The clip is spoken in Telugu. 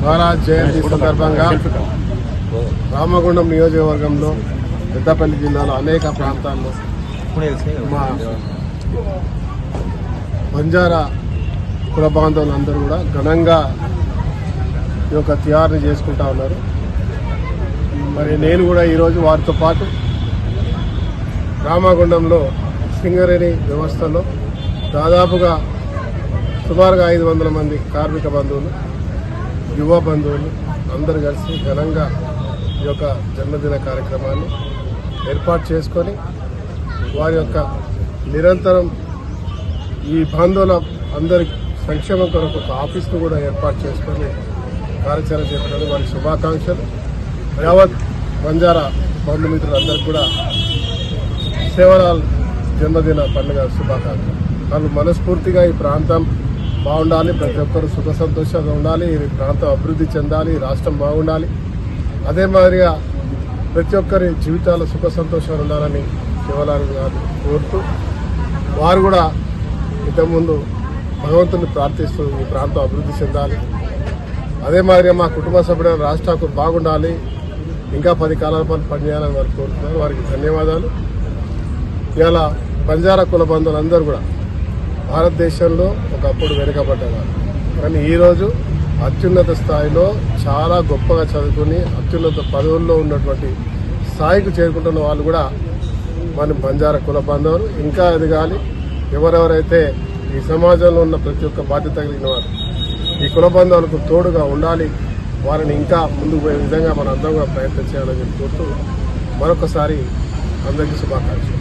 మహారాజ్ జయంతి సందర్భంగా రామగుండం నియోజకవర్గంలో పెద్దపల్లి జిల్లాలో అనేక ప్రాంతాల్లో మా బంజారా కుల బాంధవులందరూ కూడా ఘనంగా ఈ యొక్క తియారుని చేసుకుంటా ఉన్నారు. మరి నేను కూడా ఈరోజు వారితో పాటు రామగుండంలో సింగరేణి వ్యవస్థలో దాదాపుగా సుమారుగా 500 మంది కార్మిక బంధువులు, యువ బంధువులు అందరూ కలిసి ఘనంగా ఈ యొక్క జన్మదిన కార్యక్రమాన్ని ఏర్పాటు చేసుకొని వారి యొక్క నిరంతరం ఈ బంధువుల అందరి సంక్షేమం కొరకు ఒక ఆఫీస్ను కూడా ఏర్పాటు చేసుకొని కార్యాచరణ చేపట్టడం వారి శుభాకాంక్షలు. యావత్ బంజారా బంధుమిత్రులందరికీ కూడా సేవలాల్ జన్మదిన పండుగ శుభాకాంక్షలు. వాళ్ళు మనస్ఫూర్తిగా ఈ ప్రాంతం బాగుండాలి, ప్రతి ఒక్కరు సుఖ సంతోషంగా ఉండాలి, ఈ ప్రాంతం అభివృద్ధి చెందాలి, రాష్ట్రం బాగుండాలి, అదే మాదిరిగా ప్రతి ఒక్కరి జీవితాలు సుఖ సంతోషాలు ఉండాలని శివలాల్ గారు కోరుతూ వారు కూడా ఇంతకుముందు భగవంతుని ప్రార్థిస్తూ ఈ ప్రాంతం అభివృద్ధి చెందాలి, అదే మాదిరిగా మా కుటుంబ సభ్యులైన రాజ్ ఠాకూర్ బాగుండాలి, ఇంకా 10 కాలాల పాటు పనిచేయాలని వారు కోరుతున్నారు. వారికి ధన్యవాదాలు. ఇవాళ బంజారా కుల బంధువులందరూ కూడా భారతదేశంలో ఒకప్పుడు వెనుకబడ్డవారు, కానీ ఈరోజు అత్యున్నత స్థాయిలో చాలా గొప్పగా చదువుకుని అత్యున్నత పదవుల్లో ఉన్నటువంటి స్థాయికి చేరుకుంటున్న వాళ్ళు కూడా మన బంజారా కుల బంధువులు. ఇంకా ఎదగాలి. ఎవరెవరైతే ఈ సమాజంలో ఉన్న ప్రతి ఒక్క బాధ్యత కలిగిన వారు ఈ కుల బంధువులకు తోడుగా ఉండాలి, వారిని ఇంకా ముందుకు పోయే విధంగా మన అందరం కూడా ప్రయత్నం చేయాలని కోరుతూ మరొకసారి అందరికీ శుభాకాంక్షలు.